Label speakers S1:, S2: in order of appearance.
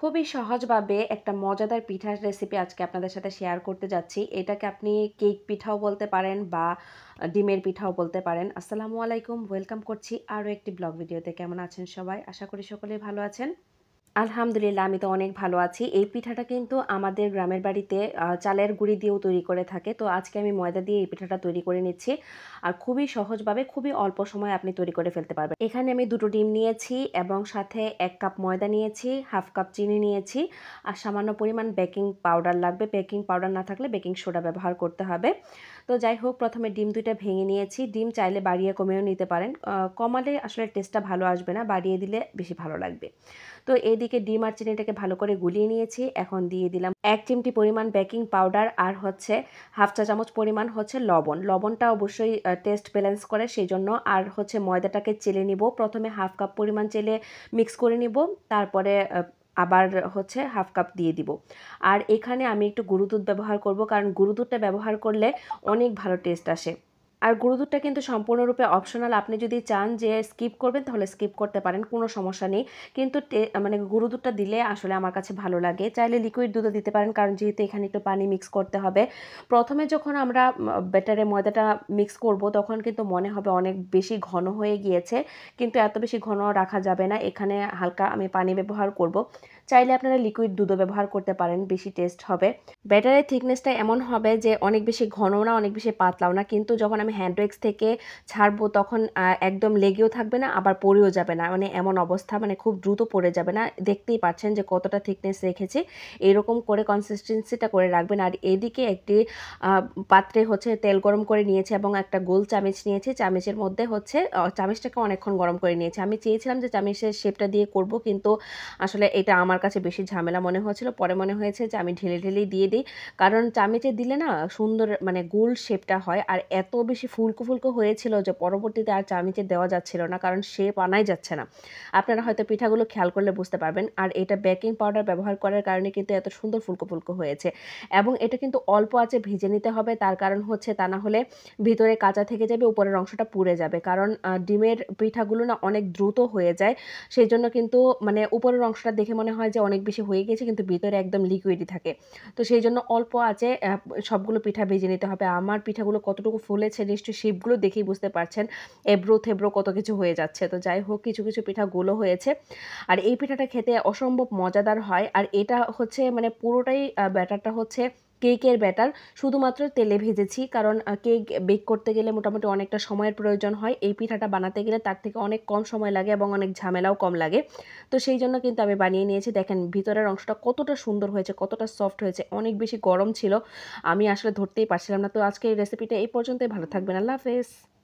S1: খুবই সহজভাবে একটা মজাদার পিঠার রেসিপি আজকে আপনাদের সাথে শেয়ার করতে যাচ্ছি। এটাকে আপনি কেক পিঠাও বলতে পারেন বা ডিমের পিঠাও বলতে পারেন। আসসালামু আলাইকুম, ওয়েলকাম করছি আরও একটি ব্লগ ভিডিওতে। কেমন আছেন সবাই? আশা করি সকলেই ভালো আছেন। আলহামদুলিল্লাহ, আমি তো অনেক ভালো আছি। এই পিঠাটা কিন্তু আমাদের গ্রামের বাড়িতে চালের গুঁড়ি দিয়েও তৈরি করে থাকে। তো আজকে আমি ময়দা দিয়ে এই পিঠাটা তৈরি করে নিচ্ছি। আর খুবই সহজভাবে খুবই অল্প সময়ে আপনি তৈরি করে ফেলতে পারবেন। এখানে আমি 2টো ডিম নিয়েছি এবং সাথে 1 কাপ ময়দা নিয়েছি, হাফ কাপ চিনি নিয়েছি আর সামান্য পরিমাণ বেকিং পাউডার লাগবে। বেকিং পাউডার না থাকলে বেকিং সোডা ব্যবহার করতে হবে। তো যাই হোক, প্রথমে ডিম 2টা ভেঙে নিয়েছি। ডিম চাইলে বাড়িয়ে কমিয়েও নিতে পারেন। কমালে আসলে টেস্টটা ভালো আসবে না, বাড়িয়ে দিলে বেশি ভালো লাগবে। তো এদিকে ডিম আর চিনিটাকে ভালো করে গুলিয়ে নিয়েছি। এখন দিয়ে দিলাম 1 চিমটি পরিমাণ বেকিং পাউডার আর হচ্ছে হাফ চা চামচ পরিমাণ হচ্ছে লবণ। লবণটা অবশ্যই টেস্ট ব্যালেন্স করে সেজন্য। আর হচ্ছে ময়দাটাকে চেলে নিব। প্রথমে হাফ কাপ পরিমাণ চেলে মিক্স করে নিব, তারপরে আবার হচ্ছে হাফ কাপ দিয়ে দিব। আর এখানে আমি একটু গুঁড়ো দুধ ব্যবহার করব, কারণ গুঁড়ো দুধটা ব্যবহার করলে অনেক ভালো টেস্ট আসে। আর গুঁড়ো দুধটা কিন্তু সম্পূর্ণরূপে অপশনাল। আপনি যদি চান যে স্কিপ করবেন তাহলে স্কিপ করতে পারেন, কোনো সমস্যা নেই। কিন্তু মানে গুঁড়ো দুধটা দিলে আসলে আমার কাছে ভালো লাগে। চাইলে লিকুইড দুধও দিতে পারেন, কারণ যেহেতু এখানে একটু পানি মিক্স করতে হবে। প্রথমে যখন আমরা ব্যাটারে ময়দাটা মিক্স করব তখন কিন্তু মনে হবে অনেক বেশি ঘন হয়ে গিয়েছে, কিন্তু এত বেশি ঘন রাখা যাবে না। এখানে হালকা আমি পানি ব্যবহার করব। চাইলে আপনারা লিকুইড দুধও ব্যবহার করতে পারেন, বেশি টেস্ট হবে। ব্যাটারের থিকনেসটা এমন হবে যে অনেক বেশি ঘনও না, অনেক বেশি পাতলাও না। কিন্তু যখন আমি হ্যান্ড উইক্স থেকে ছাড়বো তখন একদম লেগেও থাকবে না, আবার পড়েও যাবে না। মানে এমন অবস্থা, মানে খুব দ্রুত পড়ে যাবে না। দেখতেই পাচ্ছেন যে কতটা থিকনেস রেখেছি। এরকম করে কনসিস্টেন্সিটা করে রাখবেন। আর এদিকে একটি পাত্রে হচ্ছে তেল গরম করে নিয়েছি এবং একটা গোল চামচ নিয়েছি। চামচের মধ্যে হচ্ছে চামচটাকে অনেকক্ষণ গরম করে নিয়েছি। আমি চেয়েছিলাম যে চামচের শেপটা দিয়ে করব, কিন্তু আসলে এটা আমার কাছে বেশি ঝামেলা মনে হয়েছিল। পরে মনে হয়েছে যে আমি ঢেলে ঢেলেই দিয়ে দিই, কারণ চামচে দিলে না সুন্দর মানে গোল শেপটা হয়। আর এত বেশি ফুলকো ফুলকো হয়েছিল যে পরবর্তীতে আর চামচে দেওয়া যাচ্ছিল না, কারণ শেপ আনাই যাচ্ছে না। আপনারা হয়তো পিঠাগুলো খেয়াল করলে বুঝতে পারবেন। আর এটা বেকিং পাউডার ব্যবহার করার কারণে কিন্তু এত সুন্দর ফুলকো ফুলকো হয়েছে। এবং এটা কিন্তু অল্প আঁচে ভেজে নিতে হবে, তার কারণ হচ্ছে তা না হলে ভিতরে কাঁচা থেকে যাবে, উপরের অংশটা পুড়ে যাবে। কারণ ডিমের পিঠাগুলো না অনেক দ্রুত হয়ে যায়, সেই জন্য কিন্তু মানে উপরের অংশটা দেখে মনে হয় যে অনেক বেশি হয়ে গেছে, কিন্তু ভিতরে একদম লিকুইডই থাকে। তো সেই জন্য অল্প আঁচে সবগুলো পিঠা ভেজে নিতে হবে। আমার পিঠাগুলো কতটুকু ফুলেছে নিশ্চয়ই শেপগুলো দেখেই বুঝতে পারছেন। এবড়ো থেবড়ো কত কিছু হয়ে যাচ্ছে। তো যাই হোক, কিছু কিছু পিঠা গোলও হয়েছে। আর এই পিঠাটা খেতে অসম্ভব মজাদার হয়। আর এটা হচ্ছে মানে পুরোটাই ব্যাটারটা হচ্ছে কেকের ব্যাটার। শুধুমাত্র তেলে ভেজেছি, কারণ কেক বেক করতে গেলে মোটামুটি অনেকটা সময়ের প্রয়োজন হয়। এই পিঠাটা বানাতে গেলে তার থেকে অনেক কম সময় লাগে এবং অনেক ঝামেলাও কম লাগে। তো সেই জন্য কিন্তু আমি বানিয়ে নিয়েছি। দেখেন ভিতরের অংশটা কতটা সুন্দর হয়েছে, কতটা সফট হয়েছে। অনেক বেশি গরম ছিল, আমি আসলে ধরতেই পারছিলাম না। তো আজকে এই রেসিপিটা এই পর্যন্তই। ভালো থাকবেন, আল্লাহ হাফেজ।